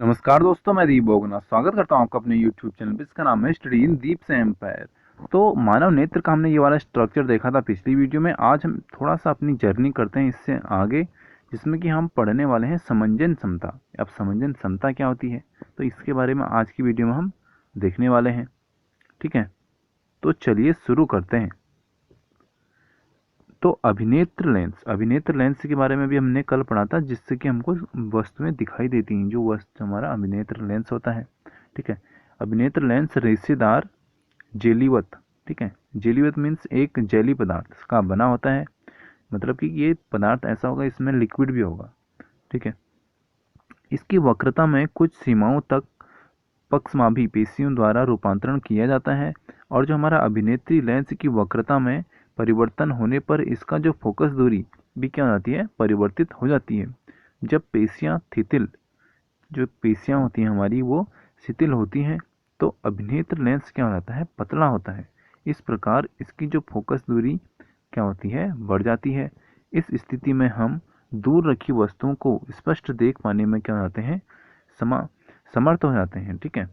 नमस्कार दोस्तों, मैं दीप बोगना स्वागत करता हूं आपका अपने YouTube चैनल पे। इसका नाम है स्टडी इन दीप से एम्पायर। तो मानव नेत्र का हमने ये वाला स्ट्रक्चर देखा था पिछली वीडियो में। आज हम थोड़ा सा अपनी जर्नी करते हैं इससे आगे, जिसमें कि हम पढ़ने वाले हैं समंजन क्षमता। अब समंजन क्षमता क्या होती है, तो इसके बारे में आज की वीडियो में हम देखने वाले हैं। ठीक है, तो चलिए शुरू करते हैं। तो अभिनेत्र लेंस के बारे में भी हमने कल पढ़ा था, जिससे कि हमको वस्तुएं दिखाई देती हैं, जो वस्तु हमारा अभिनेत्र लेंस होता है। ठीक है, अभिनेत्र लेंस रेशेदार जेलीवत, ठीक है, जेलीवत मीन्स एक जेली पदार्थ का बना होता है। मतलब कि ये पदार्थ ऐसा होगा, इसमें लिक्विड भी होगा। ठीक है, इसकी वक्रता में कुछ सीमाओं तक पक्षमाभी पेशियों द्वारा रूपांतरण किया जाता है। और जो हमारा अभिनेत्री लेंस की वक्रता में परिवर्तन होने पर इसका जो फोकस दूरी भी क्या हो जाती है, परिवर्तित हो जाती है। जब पेशियां शिथिल, जो पेशियां होती हैं हमारी, वो शिथिल होती हैं, तो अभिनेत्र लेंस क्या हो जाता है, पतला होता है। इस प्रकार इसकी जो फोकस दूरी क्या होती है, बढ़ जाती है। इस स्थिति में हम दूर रखी वस्तुओं को स्पष्ट देख पाने में क्या हो जाते हैं, समर्थ हो जाते हैं। ठीक है,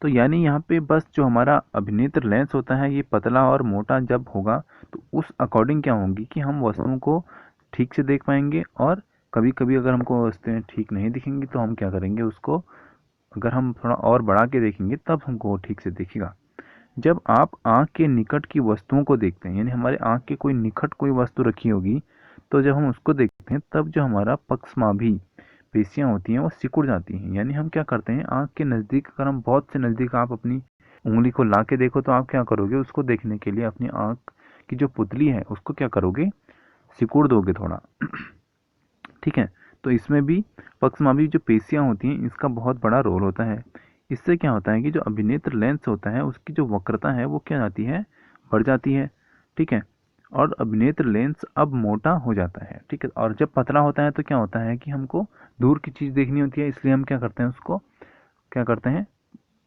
तो यानी यहाँ पे बस जो हमारा अभिनेत्र लेंस होता है, ये पतला और मोटा जब होगा तो उस अकॉर्डिंग क्या होगी कि हम वस्तुओं को ठीक से देख पाएंगे। और कभी कभी अगर हमको वस्तुएं ठीक नहीं दिखेंगी तो हम क्या करेंगे, उसको अगर हम थोड़ा और बढ़ा के देखेंगे तब हमको वो ठीक से दिखेगा। जब आप आँख के निकट की वस्तुओं को देखते हैं, यानी हमारे आँख के कोई निकट कोई वस्तु रखी होगी, तो जब हम उसको देखते हैं तब जो हमारा पक्षमाभी पेशियाँ होती हैं वो सिकुड़ जाती हैं। यानी हम क्या करते हैं, आँख के नज़दीक, अगर हम बहुत से नज़दीक आप अपनी उंगली को ला के देखो तो आप क्या करोगे, उसको देखने के लिए अपनी आँख की जो पुतली है उसको क्या करोगे, सिकुड़ दोगे थोड़ा। ठीक है, तो इसमें भी पक्षमाभी जो पेशियाँ होती हैं इसका बहुत बड़ा रोल होता है। इससे क्या होता है कि जो अभिनेत्र लेंस होता है उसकी जो वक्रता है वो क्या जाती है, बढ़ जाती है। ठीक है, और अभिनेत्र लेंस अब मोटा हो जाता है। ठीक है, और जब पतला होता है तो क्या होता है कि हमको दूर की चीज़ देखनी होती है, इसलिए हम क्या करते हैं, उसको क्या करते हैं,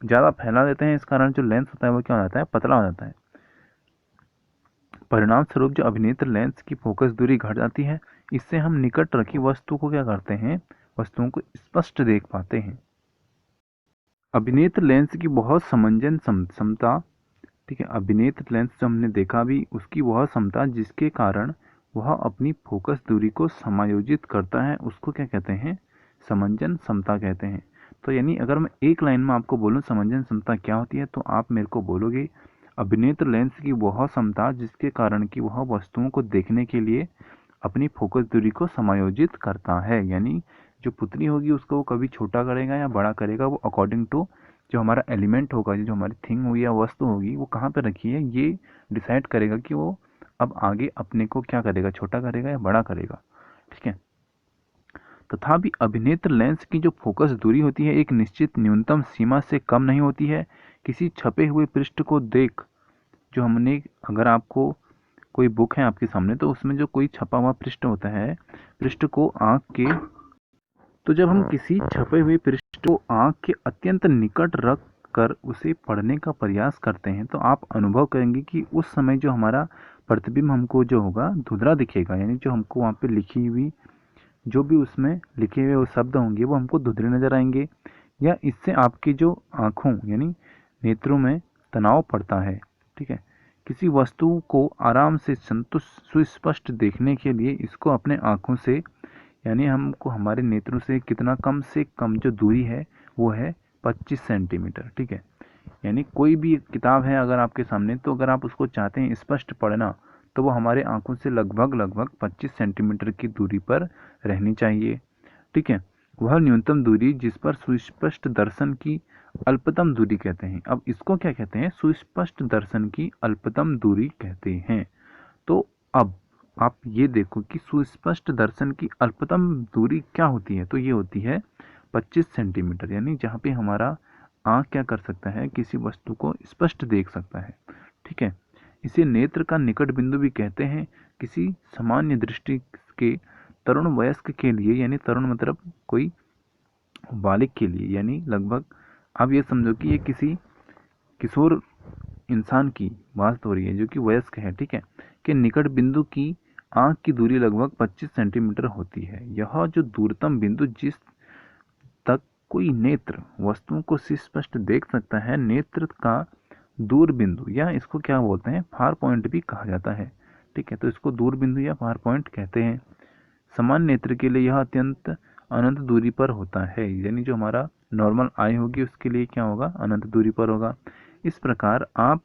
ज़्यादा फैला देते हैं। इस कारण जो लेंस होता है वो क्या हो जाता है, पतला हो जाता है। परिणाम स्वरूप जो अभिनेत्र लेंस की फोकस दूरी घट जाती है। इससे हम निकट रखी वस्तु को क्या करते हैं, वस्तुओं को स्पष्ट देख पाते हैं। अभिनेत्र लेंस की बहुत समंजन क्षमता। ठीक है, अभिनेत्र लेंस जो हमने देखा भी, उसकी वह क्षमता जिसके कारण वह अपनी फोकस दूरी को समायोजित करता है, उसको क्या कहते हैं, समंजन क्षमता कहते हैं। तो यानी अगर मैं एक लाइन में आपको बोलूँ समंजन क्षमता क्या होती है, तो आप मेरे को बोलोगे अभिनेत्र लेंस की वह क्षमता जिसके कारण कि वह वस्तुओं को देखने के लिए अपनी फोकस दूरी को समायोजित करता है। यानी जो पुतली होगी उसको वो कभी छोटा करेगा या बड़ा करेगा, वो अकॉर्डिंग टू जो हमारा एलिमेंट होगा, जो हमारी थिंग होगी या वस्तु होगी वो कहाँ पे रखी है, ये डिसाइड करेगा कि वो अब आगे अपने को क्या करेगा, छोटा करेगा या बड़ा करेगा। ठीक है, तथापि अभिनेत्र लेंस की जो फोकस दूरी होती है एक निश्चित न्यूनतम सीमा से कम नहीं होती है। किसी छपे हुए पृष्ठ को देख, जो हमने, अगर आपको कोई बुक है आपके सामने तो उसमें जो कोई छपा हुआ पृष्ठ होता है, पृष्ठ को आँख के, तो जब हम किसी छपे हुए पृष्ठ को आँख के अत्यंत निकट रख कर उसे पढ़ने का प्रयास करते हैं तो आप अनुभव करेंगे कि उस समय जो हमारा प्रतिबिंब हमको जो होगा धुंधला दिखेगा। यानी जो हमको वहाँ पे लिखी हुई, जो भी उसमें लिखे हुए वो शब्द होंगे वो हमको धुंधले नजर आएंगे। या इससे आपकी जो आँखों यानी नेत्रों में तनाव पड़ता है। ठीक है, किसी वस्तु को आराम से संतुष्ट सुस्पष्ट देखने के लिए इसको अपने आँखों से, यानी हमको हमारे नेत्रों से कितना कम से कम जो दूरी है वो है 25 सेंटीमीटर। ठीक है, यानी कोई भी किताब है अगर आपके सामने, तो अगर आप उसको चाहते हैं स्पष्ट पढ़ना तो वो हमारे आंखों से लगभग लगभग 25 सेंटीमीटर की दूरी पर रहनी चाहिए। ठीक है, वह न्यूनतम दूरी जिस पर सुस्पष्ट दर्शन की अल्पतम दूरी कहते हैं। अब इसको क्या कहते हैं, सुस्पष्ट दर्शन की अल्पतम दूरी कहते हैं। तो अब आप ये देखो कि सुस्पष्ट दर्शन की अल्पतम दूरी क्या होती है, तो ये होती है 25 सेंटीमीटर। यानी जहाँ पे हमारा आँख क्या कर सकता है, किसी वस्तु को स्पष्ट देख सकता है। ठीक है, इसे नेत्र का निकट बिंदु भी कहते हैं। किसी सामान्य दृष्टि के तरुण वयस्क के लिए, यानी तरुण मतलब कोई बालिग के लिए, यानी लगभग आप ये समझो कि ये किसी किशोर इंसान की बात हो रही है जो कि वयस्क है। ठीक है, कि निकट बिंदु की आँख की दूरी लगभग 25 सेंटीमीटर होती है। यह जो दूरतम बिंदु जिस तक कोई नेत्र वस्तुओं को सुस्पष्ट देख सकता है, नेत्र का दूर बिंदु या इसको क्या बोलते हैं, फार पॉइंट भी कहा जाता है। ठीक है, तो इसको दूर बिंदु या फार पॉइंट कहते हैं। समान नेत्र के लिए यह अत्यंत अनंत दूरी पर होता है, यानी जो हमारा नॉर्मल आई होगी उसके लिए क्या होगा, अनंत दूरी पर होगा। इस प्रकार आप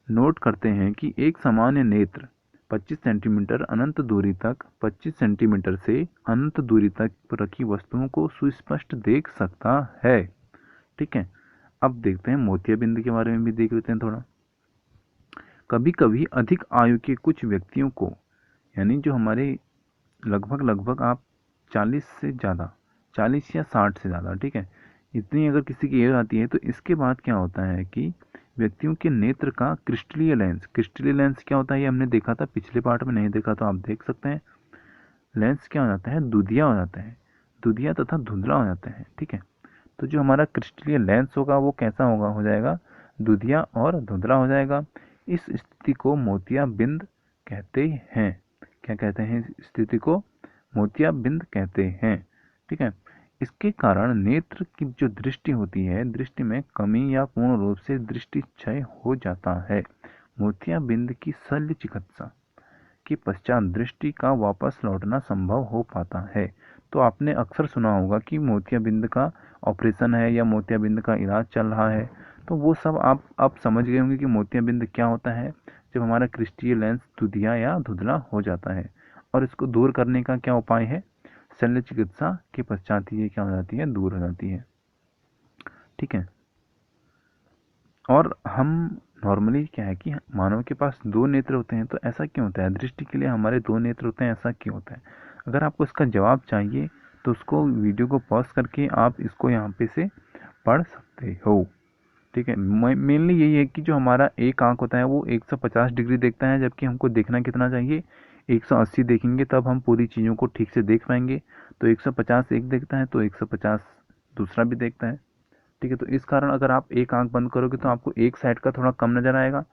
नोट करते हैं कि एक सामान्य नेत्र 25 सेंटीमीटर अनंत दूरी तक 25 सेंटीमीटर से अनंत दूरी तक रखी वस्तुओं को सुस्पष्ट देख सकता है। ठीक है, अब देखते हैं मोतियाबिंद के बारे में भी देख लेते हैं थोड़ा। कभी कभी अधिक आयु के कुछ व्यक्तियों को, यानी जो हमारे लगभग आप 40 से ज़्यादा, 40 या 60 से ज़्यादा, ठीक है, इतनी अगर किसी की एज आती है तो इसके बाद क्या होता है कि व्यक्तियों के नेत्र का क्रिस्टलीय लेंस क्या होता है, ये हमने देखा था पिछले पार्ट में, नहीं देखा तो आप देख सकते हैं। लेंस क्या हो जाता है, दुधिया हो जाता है, दुधिया तथा धुंधला हो जाता है। ठीक है, तो जो हमारा क्रिस्टलीय लेंस होगा वो कैसा होगा, हो जाएगा दुधिया और धुंधला हो जाएगा। इस स्थिति को मोतियाबिंद कहते हैं। क्या कहते हैं, इस स्थिति को मोतियाबिंद कहते हैं। ठीक है, इसके कारण नेत्र की जो दृष्टि होती है, दृष्टि में कमी या पूर्ण रूप से दृष्टि क्षय हो जाता है। मोतियाबिंद की शल्य चिकित्सा के पश्चात दृष्टि का वापस लौटना संभव हो पाता है। तो आपने अक्सर सुना होगा कि मोतियाबिंद का ऑपरेशन है या मोतियाबिंद का इलाज चल रहा है, तो वो सब आप अब समझ गए होंगे कि मोतियाबिंद क्या होता है, जब हमारा क्रिस्टलीय लेंस दुधिया या धुंधला हो जाता है। और इसको दूर करने का क्या उपाय है, शल्य चिकित्सा के पश्चात ये क्या हो जाती है, दूर हो जाती है। ठीक है, और हम नॉर्मली क्या है कि मानव के पास दो नेत्र होते हैं, तो ऐसा क्यों होता है, दृष्टि के लिए हमारे दो नेत्र होते हैं, ऐसा क्यों होता है। अगर आपको इसका जवाब चाहिए तो उसको वीडियो को पॉज करके आप इसको यहाँ पे से पढ़ सकते हो। ठीक है, मेनली यही है कि जो हमारा एक आंख होता है वो 150 डिग्री देखता है, जबकि हमको देखना कितना चाहिए, 180 देखेंगे तब हम पूरी चीज़ों को ठीक से देख पाएंगे। तो 150 एक देखता है तो 150 दूसरा भी देखता है। ठीक है, तो इस कारण अगर आप एक आंख बंद करोगे तो आपको एक साइड का थोड़ा कम नज़र आएगा।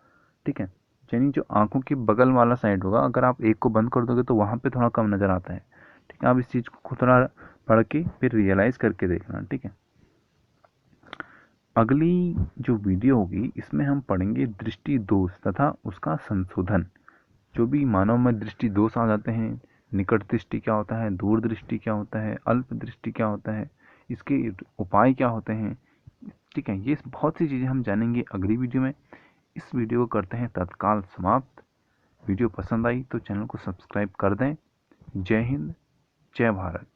ठीक है, यानी जो आंखों के बगल वाला साइड होगा, अगर आप एक को बंद कर दोगे तो वहाँ पे थोड़ा कम नज़र आता है। ठीक है, आप इस चीज़ को थोड़ा पढ़ के फिर रियलाइज़ करके देखना। ठीक है, अगली जो वीडियो होगी इसमें हम पढ़ेंगे दृष्टि दोष तथा उसका संशोधन। जो भी मानव में दृष्टि दोष आ जाते हैं, निकट दृष्टि क्या होता है, दूर दृष्टि क्या होता है, अल्प दृष्टि क्या होता है, इसके उपाय क्या होते हैं। ठीक है, ये बहुत सी चीज़ें हम जानेंगे अगली वीडियो में। इस वीडियो को करते हैं तत्काल समाप्त। वीडियो पसंद आई तो चैनल को सब्सक्राइब कर दें। जय हिंद, जय भारत।